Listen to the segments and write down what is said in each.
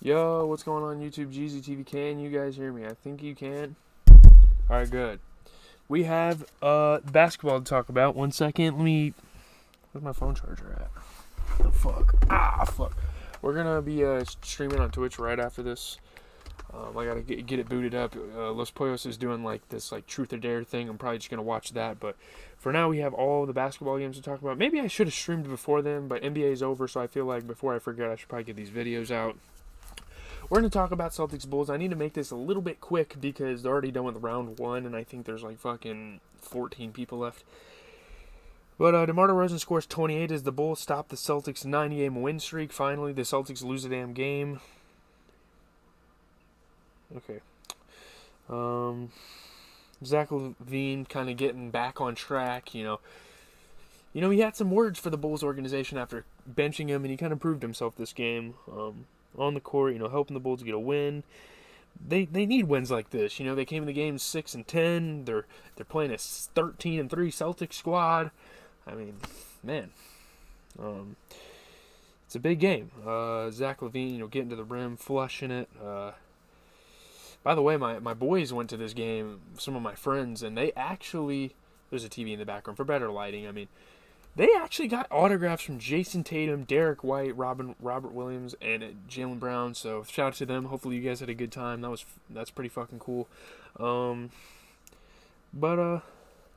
Yo, what's going on YouTube? Jeezy TV, can you guys hear me? I think you can. Alright, good. We have basketball to talk about. One second, where's my phone charger at? The fuck? Fuck. We're gonna be streaming on Twitch right after this. I gotta get it booted up. Los Pollos is doing this truth or dare thing. I'm probably just gonna watch that. But for now, we have all the basketball games to talk about. Maybe I should have streamed before then, but NBA is over, so I feel like before I forget, I should probably get these videos out. We're going to talk about Celtics Bulls. I need to make this a little bit quick because they're already done with round one, and I think there's fucking 14 people left. But DeMar DeRozan scores 28 as the Bulls stop the Celtics' 90-game win streak. Finally, the Celtics lose a damn game. Okay. Zach LaVine kind of getting back on track, He had some words for the Bulls organization after benching him, and he kind of proved himself this game. On the court, helping the Bulls get a win. They need wins like this. They came in the game 6-10. They're playing a 13-3 Celtics squad. I mean, man, it's a big game. Zach LaVine, getting to the rim, flushing it. By the way, my boys went to this game. Some of my friends, and they actually, there's a TV in the background for better lighting. I mean, they actually got autographs from Jason Tatum, Derek White, Robert Williams, and Jaylen Brown. So shout out to them. Hopefully you guys had a good time. That's pretty fucking cool. But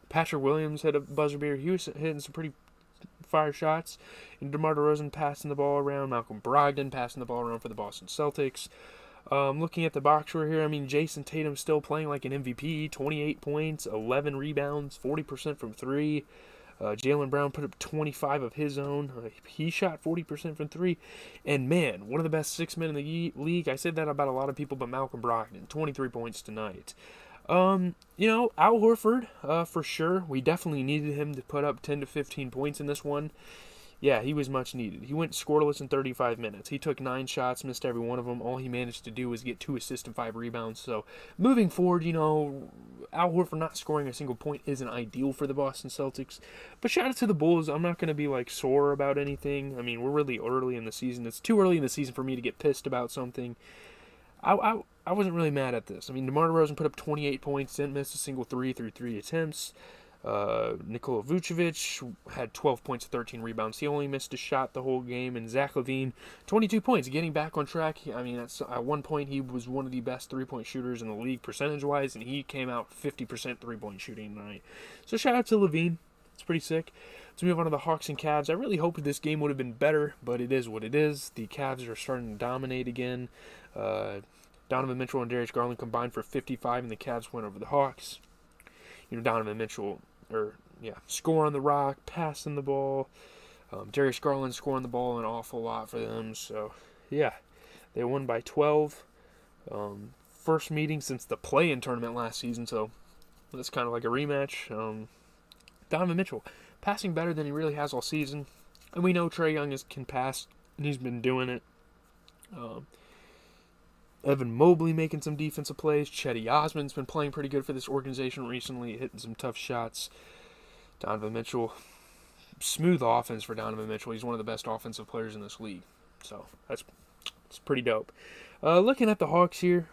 Patrick Williams had a buzzer beater. He was hitting some pretty fire shots. And DeMar DeRozan passing the ball around. Malcolm Brogdon passing the ball around for the Boston Celtics. Looking at the box score here, I mean, Jason Tatum still playing like an MVP. 28 points, 11 rebounds, 40% from three. Jaylen Brown put up 25 of his own. He shot 40% from three. And, man, one of the best 6 men in the league. I said that about a lot of people, but Malcolm Brogdon, 23 points tonight. Al Horford, for sure. We definitely needed him to put up 10 to 15 points in this one. Yeah, he was much needed. He went scoreless in 35 minutes. He took 9 shots, missed every one of them. All he managed to do was get 2 assists and 5 rebounds. So, moving forward, Al Horford not scoring a single point isn't ideal for the Boston Celtics. But shout out to the Bulls. I'm not going to be, sore about anything. I mean, we're really early in the season. It's too early in the season for me to get pissed about something. I wasn't really mad at this. I mean, DeMar DeRozan put up 28 points, didn't miss a single three through 3 attempts. Nikola Vucevic had 12 points and 13 rebounds. He only missed a shot the whole game. And Zach LaVine, 22 points, getting back on track. I mean, at one point he was one of the best three-point shooters in the league percentage-wise, and he came out 50% three-point shooting tonight. So shout out to LaVine. It's pretty sick. Let's move on to the Hawks and Cavs. I really hoped this game would have been better, but it is what it is. The Cavs are starting to dominate again. Donovan Mitchell and Darius Garland combined for 55, and the Cavs went over the Hawks. Donovan Mitchell, score on the rock, passing the ball. Darius Garland scoring the ball an awful lot for them. So, yeah, they won by 12. First meeting since the play-in tournament last season, so that's kind of like a rematch. Donovan Mitchell, passing better than he really has all season. And we know Trae Young can pass, and he's been doing it. Evan Mobley making some defensive plays. Chetty Osman's been playing pretty good for this organization recently, hitting some tough shots. Donovan Mitchell, smooth offense for Donovan Mitchell. He's one of the best offensive players in this league. So, it's pretty dope. Looking at the Hawks here,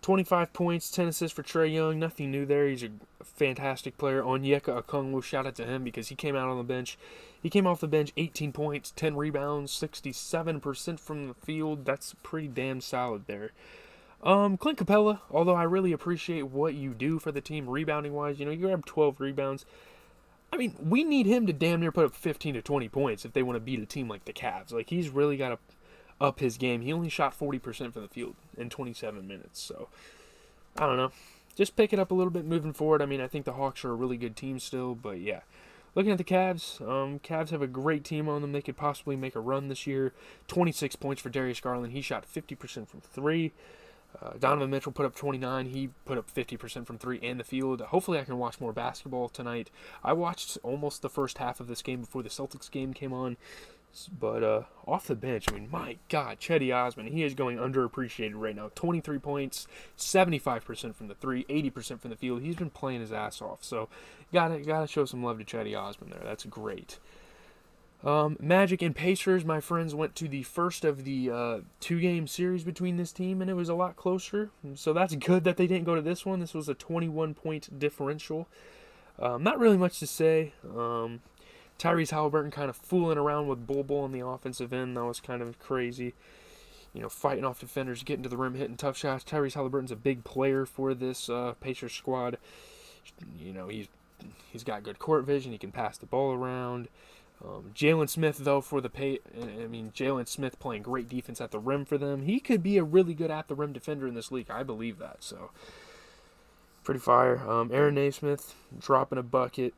25 points, 10 assists for Trae Young. Nothing new there. He's a fantastic player. Onyeka Okongwu, shout out to him because he came out on the bench. He came off the bench, 18 points, 10 rebounds, 67% from the field. That's pretty damn solid there. Clint Capella, although I really appreciate what you do for the team rebounding-wise. You grab 12 rebounds. I mean, we need him to damn near put up 15 to 20 points if they want to beat a team like the Cavs. He's really got to up his game. He only shot 40% from the field in 27 minutes. So, I don't know. Just pick it up a little bit moving forward. I mean, I think the Hawks are a really good team still, but yeah. Looking at the Cavs, Cavs have a great team on them. They could possibly make a run this year. 26 points for Darius Garland. He shot 50% from three. Donovan Mitchell put up 29. He put up 50% from three and the field. Hopefully I can watch more basketball tonight. I watched almost the first half of this game before the Celtics game came on. But off the bench, I mean, my God, Chetty Osman, he is going underappreciated right now. 23 points, 75% from the three, 80% from the field. He's been playing his ass off. So gotta show some love to Chetty Osman there. That's great. Magic and Pacers, my friends, went to the first of the 2-game series between this team, and it was a lot closer. So that's good that they didn't go to this one. This was a 21-point differential. Not really much to say. Tyrese Halliburton kind of fooling around with Bol on the offensive end. That was kind of crazy. Fighting off defenders, getting to the rim, hitting tough shots. Tyrese Halliburton's a big player for this Pacers squad. He's got good court vision. He can pass the ball around. Jalen Smith, though, Jalen Smith playing great defense at the rim for them. He could be a really good at the rim defender in this league. I believe that. So, pretty fire. Aaron Naismith dropping a bucket.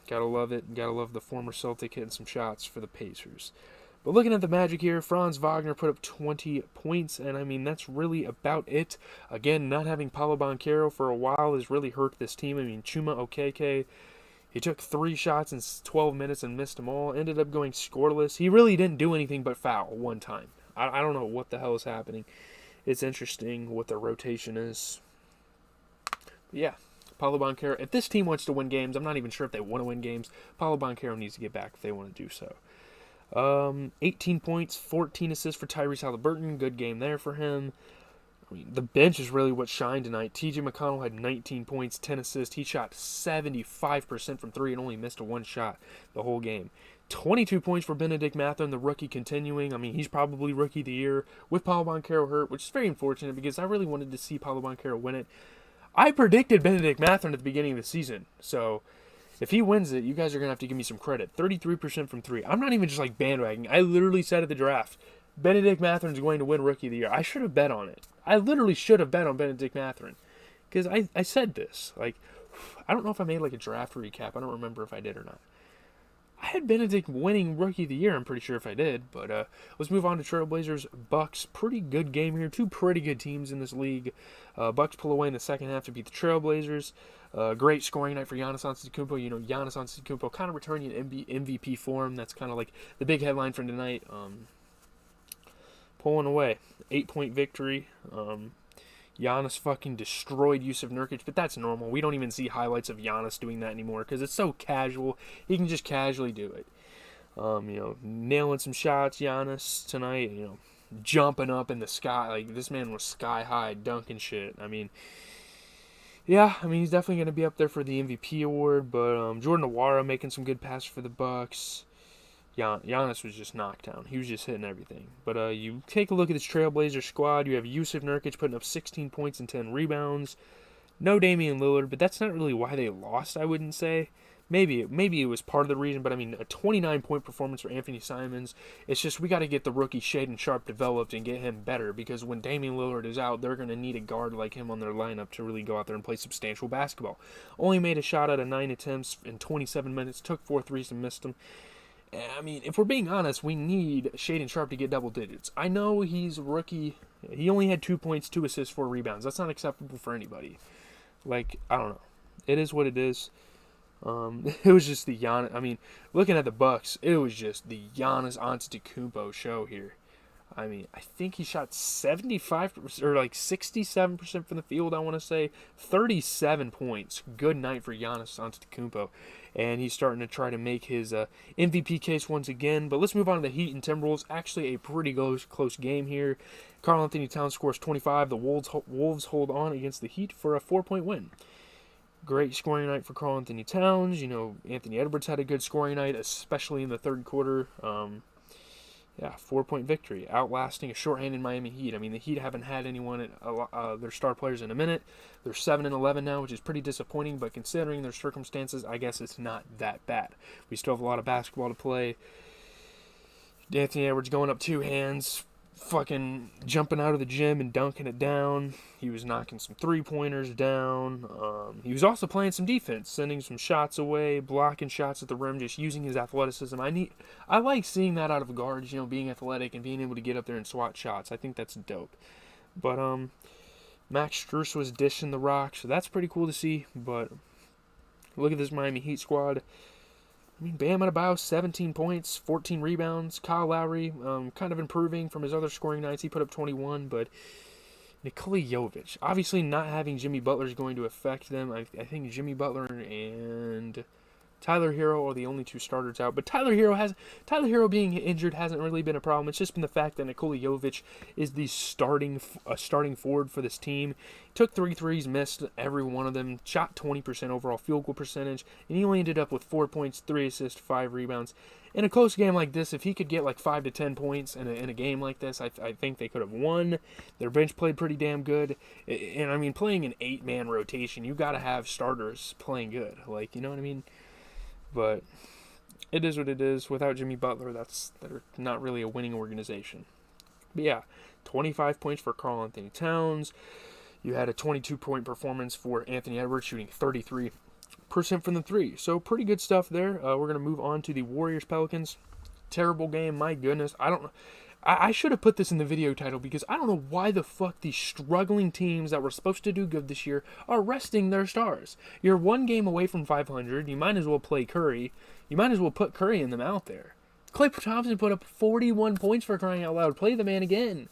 Gotta love it. Gotta love the former Celtic hitting some shots for the Pacers. But looking at the Magic here, Franz Wagner put up 20 points, and that's really about it. Again, not having Paolo Banchero for a while has really hurt this team. Chuma Okeke, he took 3 shots in 12 minutes and missed them all. Ended up going scoreless. He really didn't do anything but foul one time. I don't know what the hell is happening. It's interesting what the rotation is. But yeah, Paolo Banchero. If this team wants to win games, I'm not even sure if they want to win games. Paolo Banchero needs to get back if they want to do so. 18 points, 14 assists for Tyrese Halliburton. Good game there for him. The bench is really what shined tonight. TJ McConnell had 19 points, 10 assists. He shot 75% from 3 and only missed a 1 shot the whole game. 22 points for Benedict Mathurin, the rookie, continuing. He's probably rookie of the year with Paolo Banchero hurt, which is very unfortunate because I really wanted to see Paolo Banchero win it. I predicted Benedict Mathurin at the beginning of the season, so if he wins it, you guys are going to have to give me some credit. 33% from 3. I'm not even just bandwagoning. I literally said at the draft, Benedict Mathurin's going to win Rookie of the Year. I should have bet on it. I literally should have bet on Benedict Mathurin. Because I said this. I don't know if I made a draft recap. I don't remember if I did or not. I had Benedict winning Rookie of the Year. I'm pretty sure if I did. But let's move on to Trailblazers. Bucks. Pretty good game here. 2 pretty good teams in this league. Bucks pull away in the second half to beat the Trailblazers. Great scoring night for Giannis Antetokounmpo. Giannis Antetokounmpo kind of returning in MVP form. That's kind of the big headline from tonight. Pulling away. 8-point victory. Giannis fucking destroyed Yusuf Nurkic, but that's normal. We don't even see highlights of Giannis doing that anymore because it's so casual. He can just casually do it. Nailing some shots, Giannis tonight. Jumping up in the sky. This man was sky high, dunking shit. He's definitely going to be up there for the MVP award, but Jordan Nwora making some good passes for the Bucks. Giannis was just knocked down. He was just hitting everything. But you take a look at this Trailblazer squad. You have Yusuf Nurkic putting up 16 points and 10 rebounds. No Damian Lillard, but that's not really why they lost, I wouldn't say. Maybe it was part of the reason, but a 29-point performance for Anthony Simons. It's just we got to get the rookie Shaedon Sharpe developed and get him better because when Damian Lillard is out, they're going to need a guard like him on their lineup to really go out there and play substantial basketball. Only made a shot out of 9 attempts in 27 minutes, took 4 threes and missed them. If we're being honest, we need Shaedon Sharpe to get double digits. I know he's a rookie. He only had 2 points, 2 assists, 4 rebounds. That's not acceptable for anybody. I don't know. It is what it is. It was just the Giannis. Looking at the Bucks, it was just the Giannis Antetokounmpo show here. I think he shot 75 or 67% from the field, I want to say. 37 points. Good night for Giannis Antetokounmpo. And he's starting to try to make his MVP case once again. But let's move on to the Heat and Timberwolves. Actually, a pretty close game here. Karl-Anthony Towns scores 25. The Wolves hold on against the Heat for a 4-point win. Great scoring night for Karl-Anthony Towns. Anthony Edwards had a good scoring night, especially in the third quarter. 4-point victory, outlasting a shorthanded Miami Heat. The Heat haven't had anyone, their star players in a minute. They're 7-11 now, which is pretty disappointing, but considering their circumstances, I guess it's not that bad. We still have a lot of basketball to play. Anthony Edwards going up 2 hands, fucking jumping out of the gym and dunking it down. He was knocking some 3-pointers down. He was also playing some defense, sending some shots away, blocking shots at the rim, just using his athleticism. I like seeing that out of guards, being athletic and being able to get up there and swat shots. I think that's dope. But Max Strus was dishing the rock, so that's pretty cool to see. But look at this Miami Heat squad. Bam Adebayo, 17 points, 14 rebounds. Kyle Lowry, kind of improving from his other scoring nights. He put up 21, but Nikola Jovic, obviously not having Jimmy Butler is going to affect them. I think Jimmy Butler and Tyler Hero are the only two starters out, but Tyler Hero being injured hasn't really been a problem. It's just been the fact that Nikola Jovic is the starting forward for this team. Took 3 threes, missed every one of them, shot 20% overall field goal percentage, and he only ended up with 4 points, 3 assists, 5 rebounds. In a close game like this, if he could get like 5 to 10 points in a game like this, I think they could have won. Their bench played pretty damn good, and I mean, playing an 8-man rotation, you got to have starters playing good, like, you know what I mean? But it is what it is. Without Jimmy Butler, they're not really a winning organization. But yeah, 25 points for Karl-Anthony Towns. You had a 22-point performance for Anthony Edwards, shooting 33% from the three. So pretty good stuff there. We're going to move on to the Warriors-Pelicans. Terrible game, my goodness. I should have put this in the video title because I don't know why the fuck these struggling teams that were supposed to do good this year are resting their stars. You're one game away from 500. You might as well play Curry. You might as well put Curry in them out there. Klay Thompson put up 41 points for crying out loud. Play the man again.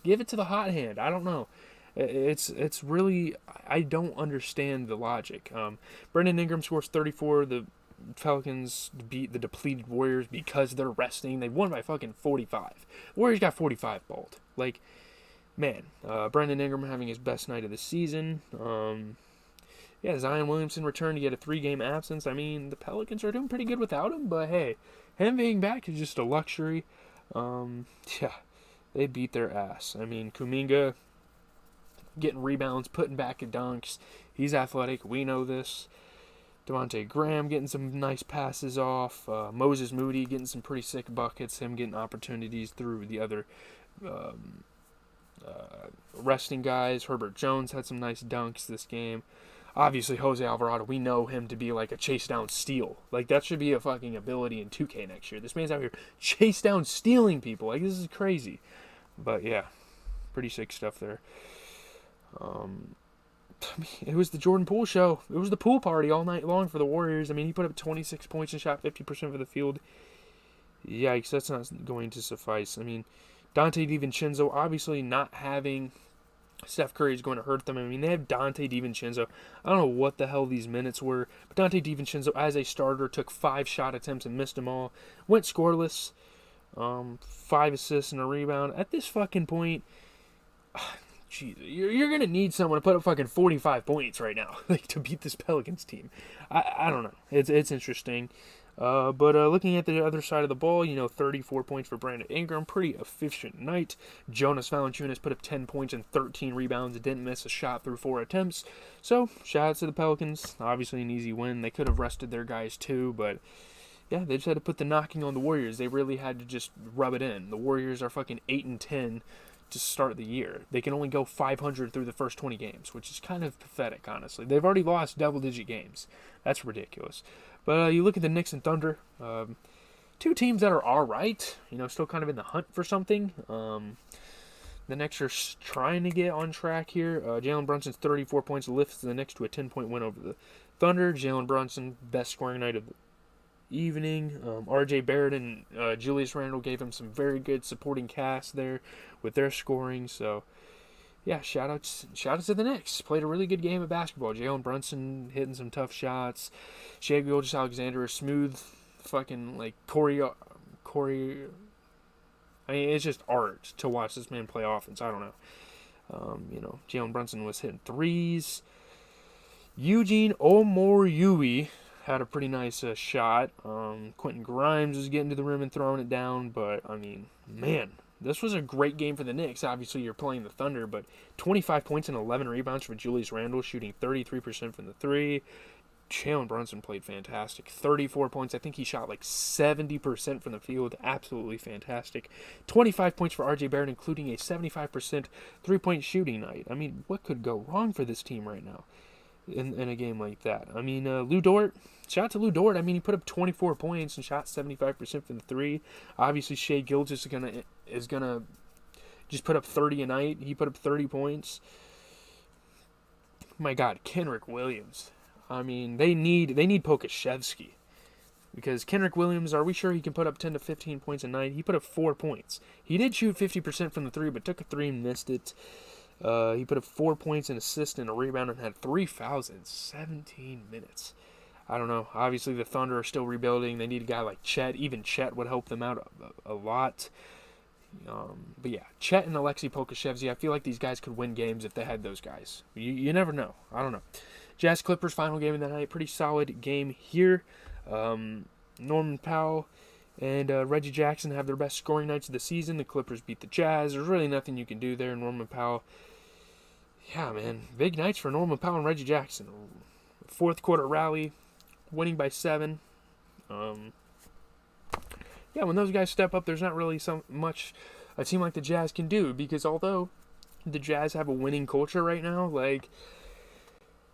Give it to the hot hand. I don't know. It's really, I don't understand the logic. Brandon Ingram scores 34. The Pelicans beat the depleted Warriors because they're resting. They won by fucking 45. The Warriors got 45 balled. Like, man, Brandon Ingram having his best night of the season. Yeah, Zion Williamson returned. He had a 3-game absence. I mean, the Pelicans are doing pretty good without him, but hey, him being back is just a luxury. Yeah, they beat their ass. I mean, Kuminga getting rebounds, putting back at dunks. He's athletic. We know this. Devontae Graham getting some nice passes off. Moses Moody getting some pretty sick buckets. Him getting opportunities through the other resting guys. Herbert Jones had some nice dunks this game. Obviously, Jose Alvarado, we know him to be like a chase down steal. Like, that should be a fucking ability in 2K next year. This man's out here chase down stealing people. Like, this is crazy. But yeah, pretty sick stuff there. It was the Jordan Poole show. It was the pool party all night long for the Warriors. I mean, he put up 26 points and shot 50% for the field. Yikes, that's not going to suffice. I mean, Dante DiVincenzo, obviously not having Steph Curry is going to hurt them. I mean, they have Dante DiVincenzo. I don't know what the hell these minutes were, but Dante DiVincenzo, as a starter, took 5 shot attempts and missed them all. Went scoreless. 5 assists and a rebound. At this fucking point, jeez, you're going to need someone to put up fucking 45 points right now, like, to beat this Pelicans team. I don't know. It's interesting. But looking at the other side of the ball, 34 points for Brandon Ingram. Pretty efficient night. Jonas Valanciunas put up 10 points and 13 rebounds. Didn't miss a shot through 4 attempts. So, shout out to the Pelicans. Obviously an easy win. They could have rested their guys too, but yeah, they just had to put the knocking on the Warriors. They really had to just rub it in. The Warriors are fucking 8-10 to start the year. They can only go 500 through the first 20 games, which is kind of pathetic, honestly. They've already lost double-digit games. That's ridiculous. But you look at the Knicks and Thunder, 2 teams that are all right, still kind of in the hunt for something. The Knicks are trying to get on track here. Jalen Brunson's 34 points lifts the Knicks to a 10-point win over the Thunder. Jalen Brunson, best scoring night of the evening. RJ Barrett and Julius Randle gave him some very good supporting cast there with their scoring. So yeah, shout outs to the Knicks. Played a really good game of basketball. Jalen Brunson hitting some tough shots. Shai Gilgeous-Alexander, a smooth fucking like Corey. I mean, it's just art to watch this man play offense. I don't know. Jalen Brunson was hitting threes. Eugene Omoruyi had a pretty nice shot. Quentin Grimes was getting to the rim and throwing it down. But, I mean, man, this was a great game for the Knicks. Obviously, you're playing the Thunder, but 25 points and 11 rebounds for Julius Randle, shooting 33% from the three. Jalen Brunson played fantastic. 34 points. I think he shot like 70% from the field. Absolutely fantastic. 25 points for RJ Barrett, including a 75% three-point shooting night. I mean, what could go wrong for this team right now in a game like that? I mean, Lou Dort, shout out to Lou Dort. I mean, he put up 24 points and shot 75% from the three. Obviously, Shai Gilgeous is gonna just put up 30 a night. He put up 30 points. My God, Kenrich Williams. I mean, they need Pokashevsky. Because Kenrich Williams, are we sure he can put up 10 to 15 points a night? He put up 4 points. He did shoot 50% from the three, but took a three and missed it. He put up 4 points, an assist, and a rebound, and had 3 fouls in 17 minutes. I don't know. Obviously, the Thunder are still rebuilding. They need a guy like Chet. Even Chet would help them out a lot. But yeah, Chet and Alexei Pokusevsky, I feel like these guys could win games if they had those guys. You never know. I don't know. Jazz Clippers final game of the night. Pretty solid game here. Norman Powell and Reggie Jackson have their best scoring nights of the season. The Clippers beat the Jazz. There's really nothing you can do there. Norman Powell, yeah, man. Big nights for Norman Powell and Reggie Jackson. Fourth quarter rally, winning by 7. Yeah, when those guys step up, there's not really so much a team like the Jazz can do, because although the Jazz have a winning culture right now, like,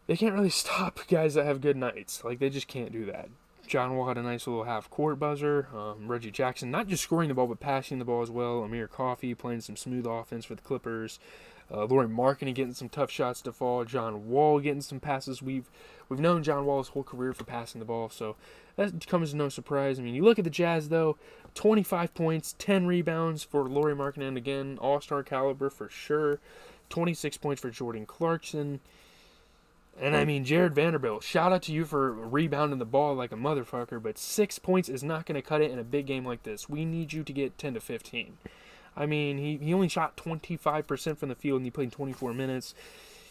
they can't really stop guys that have good nights. Like, they just can't do that. John Wall had a nice little half-court buzzer. Reggie Jackson, not just scoring the ball, but passing the ball as well. Amir Coffey playing some smooth offense for the Clippers. Lauri Markkanen getting some tough shots to fall. John Wall getting some passes. We've known John Wall his whole career for passing the ball, so that comes as no surprise. I mean, you look at the Jazz, though, 25 points, 10 rebounds for Lauri Markkanen, again, all-star caliber for sure. 26 points for Jordan Clarkson. And I mean, Jared Vanderbilt, shout out to you for rebounding the ball like a motherfucker, but 6 points is not going to cut it in a big game like this. We need you to get 10 to 15. I mean, he only shot 25% from the field and he played 24 minutes.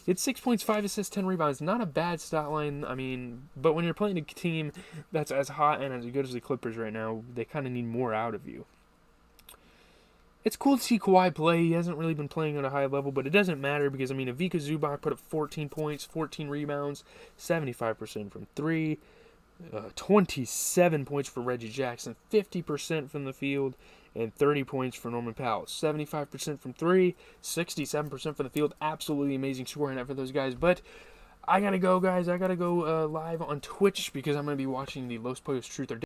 It's 6 points, 5 assists, 10 rebounds. Not a bad stat line. I mean, but when you're playing a team that's as hot and as good as the Clippers right now, they kind of need more out of you. It's cool to see Kawhi play. He hasn't really been playing at a high level, but it doesn't matter because, I mean, Ivica Zubac put up 14 points, 14 rebounds, 75% from 3, 27 points for Reggie Jackson, 50% from the field, and 30 points for Norman Powell. 75% from 3, 67% from the field. Absolutely amazing scoring out for those guys. But I got to go, guys. I got to go live on Twitch because I'm going to be watching the Los Pollos Truth or